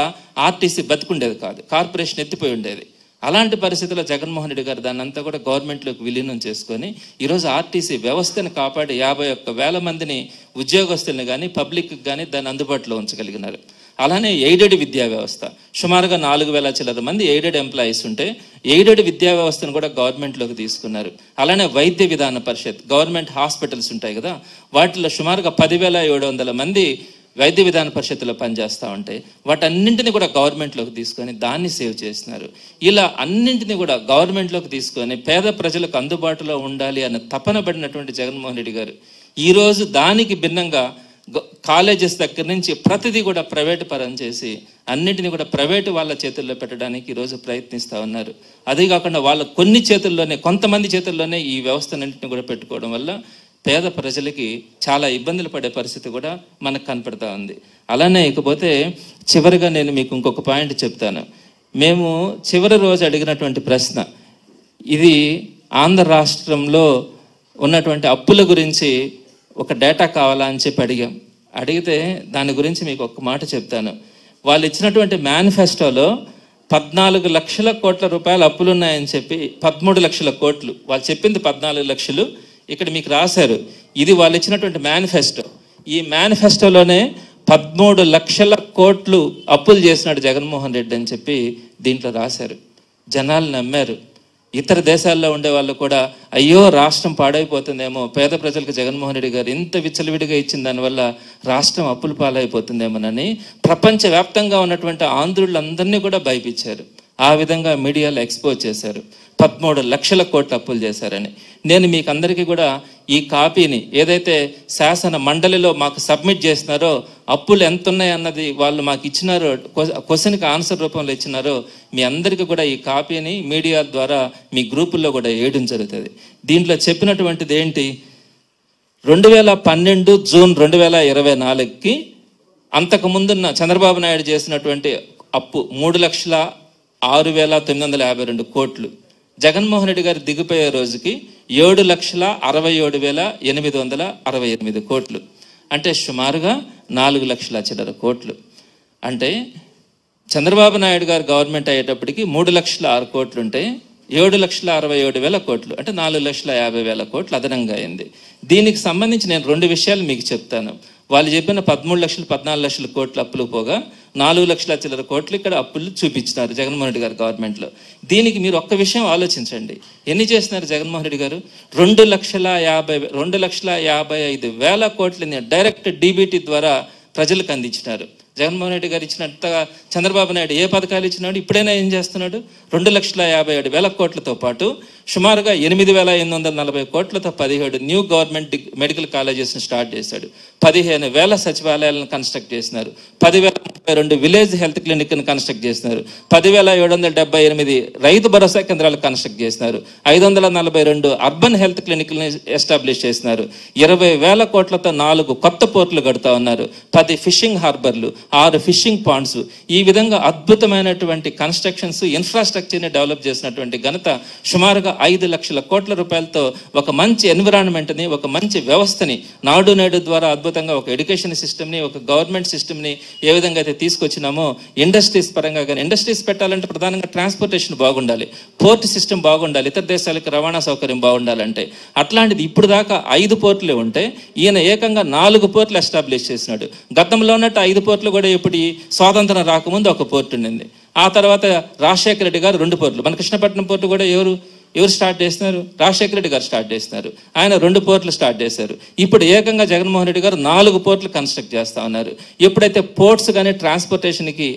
ఆర్టీసీ బతికుండేది కాదు, కార్పొరేషన్ ఎత్తిపోయి ఉండేది. అలాంటి పరిస్థితుల్లో జగన్మోహన్ రెడ్డి గారు దాన్ని అంతా కూడా గవర్నమెంట్లోకి విలీనం చేసుకొని ఈరోజు ఆర్టీసీ వ్యవస్థను కాపాడి 51,000 మందిని ఉద్యోగస్తుల్ని కానీ పబ్లిక్కి కానీ దాన్ని అందుబాటులో ఉంచగలిగినారు. అలానే ఎయిడెడ్ విద్యా వ్యవస్థ, సుమారుగా 4,000 చిల్లర మంది ఎయిడెడ్ ఎంప్లాయీస్ ఉంటే ఎయిడెడ్ విద్యా వ్యవస్థను కూడా గవర్నమెంట్లోకి తీసుకున్నారు. అలానే వైద్య విధాన పరిషత్, గవర్నమెంట్ హాస్పిటల్స్ ఉంటాయి కదా, వాటిలో సుమారుగా 10,700 మంది వైద్య విధాన పరిషత్తులో పనిచేస్తూ ఉంటే వాటన్నింటినీ కూడా గవర్నమెంట్లోకి తీసుకొని దాన్ని సేవ్ చేసినారు. ఇలా అన్నింటినీ కూడా గవర్నమెంట్లోకి తీసుకొని పేద ప్రజలకు అందుబాటులో ఉండాలి అన్న తపన పడినటువంటి జగన్మోహన్ రెడ్డి గారు ఈరోజు దానికి భిన్నంగా కాలేజెస్ దగ్గర నుంచి ప్రతిదీ కూడా ప్రైవేటు పరం చేసి అన్నింటినీ కూడా ప్రైవేటు వాళ్ళ చేతుల్లో పెట్టడానికి ఈరోజు ప్రయత్నిస్తూ ఉన్నారు. అదే కాకుండా వాళ్ళ కొన్ని చేతుల్లోనే, కొంతమంది చేతుల్లోనే ఈ వ్యవస్థలన్నింటినీ కూడా పెట్టుకోవడం వల్ల పేద ప్రజలకి చాలా ఇబ్బందులు పడే పరిస్థితి కూడా మనకు కనపడతా ఉంది. అలానే ఇకపోతే చివరిగా నేను మీకు ఇంకొక పాయింట్ చెప్తాను. మేము చివరి రోజు అడిగినటువంటి ప్రశ్న ఇది, ఆంధ్ర రాష్ట్రంలో ఉన్నటువంటి అప్పుల గురించి ఒక డేటా కావాలా అని చెప్పి అడిగితే దాని గురించి మీకు ఒక మాట చెప్తాను. వాళ్ళు ఇచ్చినటువంటి మేనిఫెస్టోలో 14 లక్షల కోట్ల రూపాయలు అప్పులు ఉన్నాయని చెప్పి 13 లక్షల కోట్లు, వాళ్ళు చెప్పింది 14 లక్షలు, ఇక్కడ మీకు రాశారు. ఇది వాళ్ళు ఇచ్చినటువంటి మేనిఫెస్టో. ఈ మేనిఫెస్టోలోనే 13 లక్షల కోట్లు అప్పులు చేసినాడు జగన్మోహన్ రెడ్డి అని చెప్పి దీంట్లో రాశారు. జనాలు నమ్మారు. ఇతర దేశాల్లో ఉండే వాళ్ళు కూడా అయ్యో రాష్ట్రం పాడైపోతుందేమో, పేద ప్రజలకు జగన్మోహన్ రెడ్డి గారు ఇంత విచ్చలవిడిగా ఇచ్చిన దానివల్ల రాష్ట్రం అప్పుల పాలైపోతుందేమోనని ప్రపంచవ్యాప్తంగా ఉన్నటువంటి ఆంధ్రులందరినీ కూడా భయపించారు. ఆ విధంగా మీడియాలో ఎక్స్పోజ్ చేశారు. 13 లక్షల కోట్ల అప్పులు చేశారని. నేను మీకు అందరికీ కూడా ఈ కాపీని ఏదైతే శాసన మండలిలో మాకు సబ్మిట్ చేసినారో, అప్పులు ఎంత ఉన్నాయన్నది వాళ్ళు మాకు ఇచ్చినారో, క్వశ్చన్కి ఆన్సర్ రూపంలో ఇచ్చినారో, మీ అందరికీ కూడా ఈ కాపీని మీడియా ద్వారా మీ గ్రూపుల్లో కూడా వేయడం జరుగుతుంది. దీంట్లో చెప్పినటువంటిది ఏంటి, 2012 జూన్ 2024కి అంతకుముందున్న చంద్రబాబు నాయుడు చేసినటువంటి అప్పు 3,06,952 కోట్లు. జగన్మోహన్ రెడ్డి గారు దిగిపోయే రోజుకి 7,67,868 కోట్లు. అంటే సుమారుగా 4 లక్షల చిల్లర కోట్లు. అంటే చంద్రబాబు నాయుడు గారు గవర్నమెంట్ అయ్యేటప్పటికి 3,06,000 కోట్లు ఉంటే 7,67,000 కోట్లు, అంటే 4,50,000 కోట్లు అదనంగా అయింది. దీనికి సంబంధించి నేను 2 విషయాలు మీకు చెప్తాను. వాళ్ళు చెప్పిన 13 లక్షలు 14 లక్షల కోట్లు అప్పులు పోగా 4 లక్షల చిల్లర కోట్లు ఇక్కడ అప్పులు చూపించినారు జగన్మోహన్ రెడ్డి గారు గవర్నమెంట్లో. దీనికి మీరు ఒక్క విషయం ఆలోచించండి, ఎన్ని చేసినారు జగన్మోహన్ రెడ్డి గారు? 2,55,000 కోట్లని డైరెక్ట్ డీబీటీ ద్వారా ప్రజలకు అందించినారు. జగన్మోహన్ రెడ్డి గారు ఇచ్చినంతగా చంద్రబాబు నాయుడు ఏ పథకాలు ఇచ్చినాడు? ఇప్పుడైనా ఏం చేస్తున్నాడు? 2,57,000 కోట్లతో పాటు సుమారుగా 8,840 కోట్లతో 17 న్యూ గవర్నమెంట్ మెడికల్ కాలేజెస్ని స్టార్ట్ చేశాడు. 15,000 సచివాలయాలను కన్స్ట్రక్ట్ చేసినారు. 10,032 విలేజ్ హెల్త్ క్లినిక్ని కన్స్ట్రక్ట్ చేసినారు. 10,778 రైతు భరోసా కేంద్రాలు కన్స్ట్రక్ట్ చేసినారు. 542 అర్బన్ హెల్త్ క్లినిక్లని ఎస్టాబ్లిష్ చేసినారు. 20,000 కోట్లతో 4 కొత్త పోర్టులు కడుతూ ఉన్నారు. 10 ఫిషింగ్ హార్బర్లు, 6 ఫిషింగ్ పాండ్స్. ఈ విధంగా అద్భుతమైనటువంటి కన్స్ట్రక్షన్స్, ఇన్ఫ్రాస్ట్రక్చర్ని డెవలప్ చేసినటువంటి ఘనత సుమారుగా 5 లక్షల కోట్ల రూపాయలతో ఒక మంచి ఎన్విరాన్మెంట్ని, ఒక మంచి వ్యవస్థని, నాడు నేడు ద్వారా అద్భుతంగా ఒక ఎడ్యుకేషన్ సిస్టమ్ని, ఒక గవర్నమెంట్ సిస్టమ్ని ఏ విధంగా అయితే తీసుకొచ్చినామో, ఇండస్ట్రీస్ పరంగా కానీ, ఇండస్ట్రీస్ పెట్టాలంటే ప్రధానంగా ట్రాన్స్పోర్టేషన్ బాగుండాలి, పోర్ట్ సిస్టమ్ బాగుండాలి, ఇతర దేశాలకు రవాణా సౌకర్యం బాగుండాలంటే. అట్లాంటిది ఇప్పుడు దాకా 5 పోర్టులే ఉంటే ఈయన ఏకంగా 4 పోర్టులు ఎస్టాబ్లిష్ చేసినాడు. గతంలో ఉన్నట్టు 5 పోర్టులు కూడా ఇప్పుడు స్వాతంత్రం రాకముందు ఒక పోర్టు ఉండింది. ఆ తర్వాత రాజశేఖర రెడ్డి గారు 2 పోర్టులు, మన కృష్ణపట్నం పోర్టు కూడా ఎవరు స్టార్ట్ చేస్తున్నారు? రాజశేఖర రెడ్డి గారు స్టార్ట్ చేస్తున్నారు. ఆయన 2 పోర్టులు స్టార్ట్ చేశారు. ఇప్పుడు ఏకంగా జగన్మోహన్ రెడ్డి గారు 4 పోర్టులు కన్స్ట్రక్ట్ చేస్తూ ఉన్నారు. ఎప్పుడైతే పోర్ట్స్ కానీ ట్రాన్స్పోర్టేషన్కి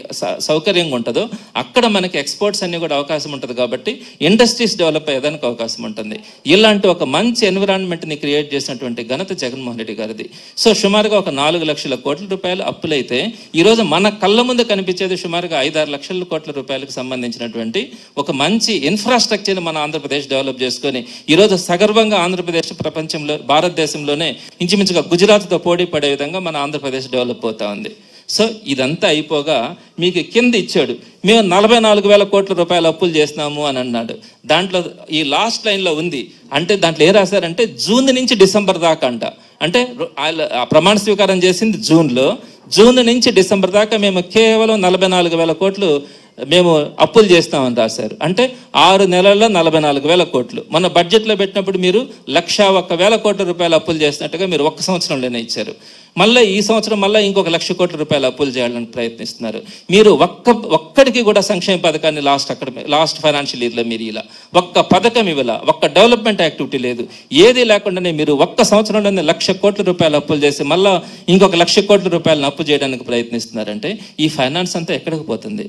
సౌకర్యంగా ఉంటుందో అక్కడ మనకి ఎక్స్పోర్ట్స్ అన్ని కూడా అవకాశం ఉంటుంది. కాబట్టి ఇండస్ట్రీస్ డెవలప్ అయ్యేదానికి అవకాశం ఉంటుంది. ఇలాంటి ఒక మంచి ఎన్విరాన్మెంట్ని క్రియేట్ చేసినటువంటి ఘనత జగన్మోహన్ రెడ్డి గారిది. సో సుమారుగా ఒక 4 లక్షల కోట్ల రూపాయలు అప్పులైతే ఈరోజు మన కళ్ళ ముందు కనిపించేది సుమారుగా 5-6 లక్షల కోట్ల రూపాయలకు సంబంధించినటువంటి ఒక మంచి ఇన్ఫ్రాస్ట్రక్చర్ని మన ఆంధ్రప్రదేశ్ డెవలప్ చేసుకొని ఈరోజు సగర్వంగా ఆంధ్రప్రదేశ్ ప్రపంచంలో, భారతదేశంలోనే ఇంచుమించుగా గుజరాత్తో పోటీ పడే విధంగా మన ఆంధ్రప్రదేశ్ డెవలప్ అవుతా ఉంది. సో ఇదంతా అయిపోగా మీకు కింద ఇచ్చాడు, మేము 44,000 కోట్ల రూపాయలు అప్పులు చేసినాము అని అన్నాడు. దాంట్లో ఈ లాస్ట్ లైన్లో ఉంది, అంటే దాంట్లో ఏ రాశారంటే జూన్ నుంచి డిసెంబర్ దాకా అంట. అంటే ప్రమాణ స్వీకారం చేసింది జూన్ నుంచి డిసెంబర్ దాకా మేము కేవలం 44,000 కోట్లు మేము అప్పులు చేస్తామని రాశారు. అంటే 6 నెలల్లో 44,000 కోట్లు. మన బడ్జెట్లో పెట్టినప్పుడు మీరు 1,01,000 కోట్ల రూపాయలు అప్పులు చేసినట్టుగా మీరు 1 సంవత్సరంలోనే ఇచ్చారు. మళ్ళీ ఈ సంవత్సరం మళ్ళీ ఇంకొక 1,00,000 కోట్ల రూపాయలు అప్పులు చేయాలని ప్రయత్నిస్తున్నారు. మీరు ఒక్కడికి కూడా సంక్షేమ పథకాన్ని లాస్ట్ ఫైనాన్షియల్ ఇయర్లో మీరు ఇలా ఒక్క పథకం ఇవ్వాల, ఒక్క డెవలప్మెంట్ యాక్టివిటీ లేదు, ఏది లేకుండానే మీరు 1 సంవత్సరంలోనే 1,00,000 కోట్ల రూపాయలు అప్పులు చేసి మళ్ళీ ఇంకొక 1,00,000 కోట్ల రూపాయలను అప్పు చేయడానికి ప్రయత్నిస్తున్నారంటే ఈ ఫైనాన్స్ అంతా ఎక్కడికి పోతుంది?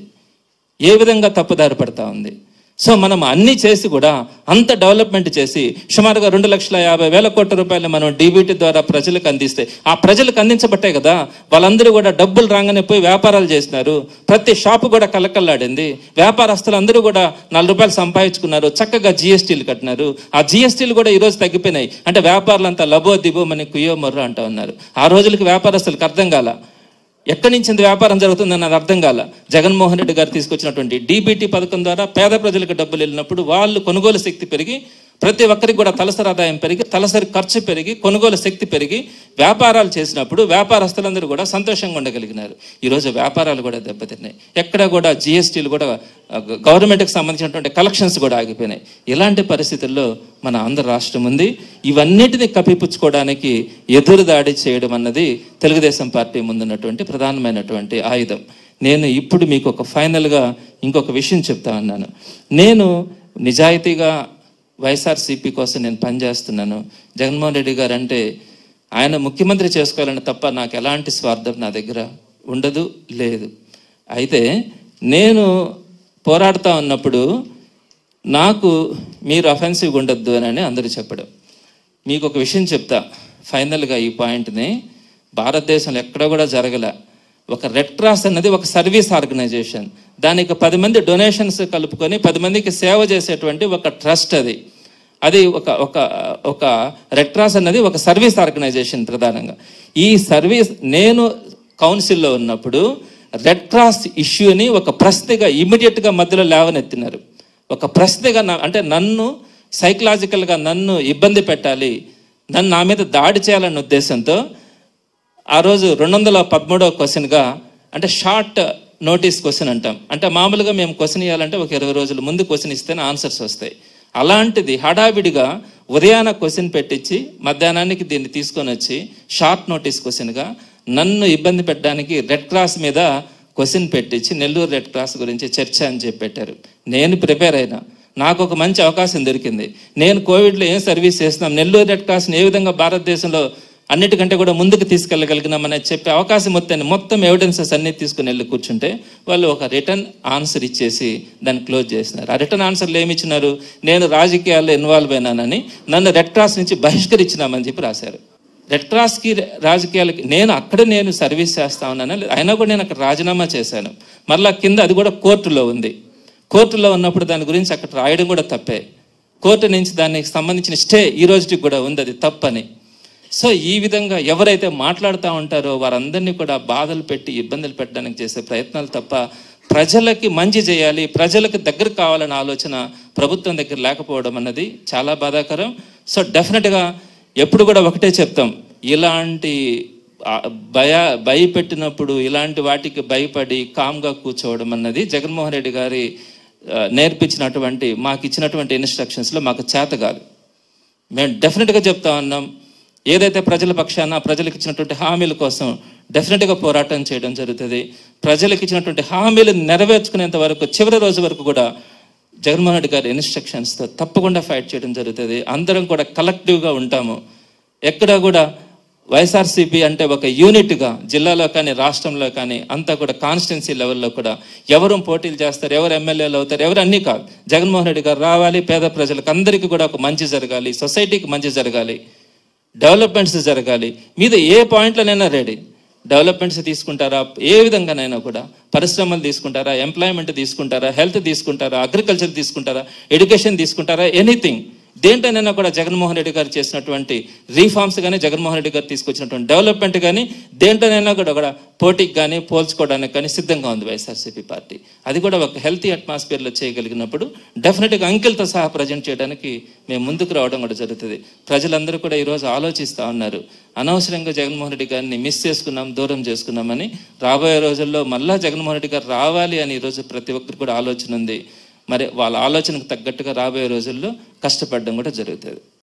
ఏ విధంగా తప్పుదారి పడతా ఉంది? సో మనం అన్నీ చేసి కూడా అంత డెవలప్మెంట్ చేసి సుమారుగా 2,50,000 కోట్ల రూపాయలు మనం డీబీటీ ద్వారా ప్రజలకు అందిస్తే, ఆ ప్రజలకు అందించబట్టే కదా వాళ్ళందరూ కూడా డబ్బులు రాగానే పోయి వ్యాపారాలు చేసినారు. ప్రతి షాపు కూడా కలకల్లాడింది. వ్యాపారస్తులు అందరూ కూడా ₹4 సంపాదించుకున్నారు. చక్కగా జిఎస్టీలు కట్టినారు. ఆ జిఎస్టీలు కూడా ఈరోజు తగ్గిపోయినాయి. అంటే వ్యాపారులు అంతా లబో దిబో మన కుయ్యో మొర్రో అంటూ ఉన్నారు. ఆ రోజులకి వ్యాపారస్తులకు అర్థం కాల, ఎక్కడి నుంచి వ్యాపారం జరుగుతుందని అది అర్థం కాల. జగన్మోహన్ రెడ్డి గారు తీసుకొచ్చినటువంటి డీబీటీ పథకం ద్వారా పేద ప్రజలకు డబ్బులు వెళ్ళినప్పుడు వాళ్ళు కొనుగోలు శక్తి పెరిగి, ప్రతి ఒక్కరికి కూడా తలసరి ఆదాయం పెరిగి, తలసరి ఖర్చు పెరిగి, కొనుగోలు శక్తి పెరిగి వ్యాపారాలు చేసినప్పుడు వ్యాపారస్తులందరూ కూడా సంతోషంగా ఉండగలిగినారు. ఈరోజు వ్యాపారాలు కూడా దెబ్బతిన్నాయి. ఎక్కడ కూడా జిఎస్టీలు కూడా, గవర్నమెంట్కి సంబంధించినటువంటి కలెక్షన్స్ కూడా ఆగిపోయినాయి. ఇలాంటి పరిస్థితుల్లో మన ఆంధ్ర రాష్ట్రం ఉంది. ఇవన్నిటిని కప్పిపుచ్చుకోవడానికి ఎదురుదాడి చేయడం అన్నది తెలుగుదేశం పార్టీ ముందున్నటువంటి ప్రధానమైనటువంటి ఆయుధం. నేను ఇప్పుడు మీకు ఒక ఫైనల్గా ఇంకొక విషయం చెప్తా ఉన్నాను. నేను నిజాయితీగా వైఎస్ఆర్సీపీ కోసం నేను పనిచేస్తున్నాను. జగన్మోహన్ రెడ్డి గారు అంటే ఆయన ముఖ్యమంత్రి చేసుకోవాలని తప్ప నాకు ఎలాంటి స్వార్థం నా దగ్గర ఉండదు, లేదు. అయితే నేను పోరాడుతూ ఉన్నప్పుడు నాకు మీరు అఫెన్సివ్గా ఉండొద్దు అని అందరూ చెప్పడం. మీకు ఒక విషయం చెప్తా ఫైనల్గా, ఈ పాయింట్ని భారతదేశంలో ఎక్కడ కూడా జరగలే. ఒక రెడ్ క్రాస్ అన్నది ఒక సర్వీస్ ఆర్గనైజేషన్. దానికి 10 మంది డొనేషన్స్ కలుపుకొని 10 మందికి సేవ చేసేటువంటి ఒక ట్రస్ట్. అది ఒక రెడ్ క్రాస్ అన్నది ఒక సర్వీస్ ఆర్గనైజేషన్ ప్రధానంగా. ఈ సర్వీస్, నేను కౌన్సిల్లో ఉన్నప్పుడు రెడ్ క్రాస్ ఇష్యూని ఒక ప్రశ్నగా ఇమీడియట్గా మధ్యలో లేవనెత్తినారు. ఒక ప్రశ్నగా అంటే నన్ను సైకలాజికల్గా నన్ను ఇబ్బంది పెట్టాలి, నన్ను నా మీద దాడి చేయాలన్న ఉద్దేశంతో ఆ రోజు 213వ క్వశ్చన్గా, అంటే షార్ట్ నోటీస్ క్వశ్చన్ అంటాం. అంటే మామూలుగా మేము క్వశ్చన్ ఇవ్వాలంటే ఒక 20 రోజుల ముందు క్వశ్చన్ ఇస్తేనే ఆన్సర్స్ వస్తాయి. అలాంటిది హడావిడిగా ఉదయాన క్వశ్చన్ పెట్టించి మధ్యాహ్నానికి దీన్ని తీసుకొని వచ్చి షార్ట్ నోటీస్ క్వశ్చన్గా నన్ను ఇబ్బంది పెట్టడానికి రెడ్ క్రాస్ మీద క్వశ్చన్ పెట్టించి నెల్లూరు రెడ్ క్రాస్ గురించి చర్చ అని చెప్పి పెట్టారు. నేను ప్రిపేర్ అయినా, నాకు ఒక మంచి అవకాశం దొరికింది. నేను కోవిడ్లో ఏం సర్వీస్ చేస్తున్నాం, నెల్లూరు రెడ్ క్రాస్ని ఏ విధంగా భారతదేశంలో అన్నిటికంటే కూడా ముందుకు తీసుకెళ్ళగలిగినామని చెప్పే అవకాశం మొత్తం ఎవిడెన్సెస్ అన్నీ తీసుకుని వెళ్ళి కూర్చుంటే వాళ్ళు ఒక రిటర్న్ ఆన్సర్ ఇచ్చేసి దాన్ని క్లోజ్ చేసినారు. ఆ రిటర్న్ ఆన్సర్లు ఏమి ఇచ్చినారు, నేను రాజకీయాల్లో ఇన్వాల్వ్ అయినానని, నన్ను రెడ్ క్రాస్ నుంచి బహిష్కరించినామని చెప్పి రాశారు. రెడ్ క్రాస్కి రాజకీయాలకి నేను సర్వీస్ చేస్తా ఉన్నాను. అయినా కూడా నేను అక్కడ రాజీనామా చేశాను. మరలా కింద అది కూడా కోర్టులో ఉంది. కోర్టులో ఉన్నప్పుడు దాని గురించి అక్కడ రాయడం కూడా తప్పే. కోర్టు నుంచి దానికి సంబంధించిన స్టే ఈ రోజుకి కూడా ఉంది, అది తప్పని. సో ఈ విధంగా ఎవరైతే మాట్లాడుతూ ఉంటారో వారందరినీ కూడా బాధలు పెట్టి ఇబ్బందులు పెట్టడానికి చేసే ప్రయత్నాలు తప్ప ప్రజలకి మంచి చేయాలి, ప్రజలకు దగ్గర కావాలనే ఆలోచన ప్రభుత్వం దగ్గర లేకపోవడం అన్నది చాలా బాధాకరం. సో డెఫినెట్గా ఎప్పుడు కూడా ఒకటే చెప్తాం, ఇలాంటి భయపెట్టినప్పుడు ఇలాంటి వాటికి భయపడి కామ్గా కూర్చోవడం అన్నది జగన్మోహన్ రెడ్డి గారి నేర్పించినటువంటి, మాకు ఇచ్చినటువంటి ఇన్స్ట్రక్షన్స్లో మాకు చేత కాదు. మేము డెఫినెట్గా చెప్తా ఉన్నాం, ఏదైతే ప్రజల పక్షాన ప్రజలకు ఇచ్చినటువంటి హామీల కోసం డెఫినెట్గా పోరాటం చేయడం జరుగుతుంది. ప్రజలకు ఇచ్చినటువంటి హామీలు నెరవేర్చుకునేంత వరకు, చివరి రోజు వరకు కూడా జగన్మోహన్ రెడ్డి గారి ఇన్స్ట్రక్షన్స్తో తప్పకుండా ఫైట్ చేయడం జరుగుతుంది. అందరం కూడా కలెక్టివ్గా ఉంటాము. ఎక్కడ కూడా వైఎస్ఆర్సీపీ అంటే ఒక యూనిట్గా జిల్లాలో కానీ రాష్ట్రంలో కానీ అంతా కూడా కాన్స్టిట్యున్సీ లెవెల్లో కూడా ఎవరు పోటీలు చేస్తారు, ఎవరు ఎమ్మెల్యేలు అవుతారు, ఎవరు అన్నీ కాదు. జగన్మోహన్ రెడ్డి గారు రావాలి, పేద ప్రజలకు అందరికీ కూడా ఒక మంచి జరగాలి, సొసైటీకి మంచి జరగాలి, డెవలప్మెంట్స్ జరగాలి. మీద ఏ పాయింట్లోనైనా రెడీ. డెవలప్మెంట్స్ తీసుకుంటారా, ఏ విధంగానైనా కూడా పరిశ్రమలు తీసుకుంటారా, ఎంప్లాయ్మెంట్ తీసుకుంటారా, హెల్త్ తీసుకుంటారా, అగ్రికల్చర్ తీసుకుంటారా, ఎడ్యుకేషన్ తీసుకుంటారా, ఎనీథింగ్ దేంట్లోనైనా కూడా జగన్మోహన్ రెడ్డి గారు చేసినటువంటి రీఫార్మ్స్ కానీ, జగన్మోహన్ రెడ్డి గారు తీసుకొచ్చినటువంటి డెవలప్మెంట్ కానీ దేంట్లోనైనా కూడా పోటీకి కానీ పోల్చుకోవడానికి కానీ సిద్ధంగా ఉంది వైఎస్ఆర్సీపీ పార్టీ. అది కూడా ఒక హెల్తీ అట్మాస్ఫియర్లో చేయగలిగినప్పుడు డెఫినెట్గా అంకెలతో సహా ప్రజెంట్ చేయడానికి మేము ముందుకు రావడం కూడా జరుగుతుంది. ప్రజలందరూ కూడా ఈరోజు ఆలోచిస్తూ ఉన్నారు, అనవసరంగా జగన్మోహన్ రెడ్డి గారిని మిస్ చేసుకున్నాం, దూరం చేసుకున్నామని. రాబోయే రోజుల్లో మళ్ళా జగన్మోహన్ రెడ్డి గారు రావాలి అని ఈరోజు ప్రతి ఒక్కరికి కూడా ఆలోచన ఉంది. మరి వాళ్ళ ఆలోచనకు తగ్గట్టుగా రాబోయే రోజుల్లో కష్టపడడం కూడా జరుగుతుంది.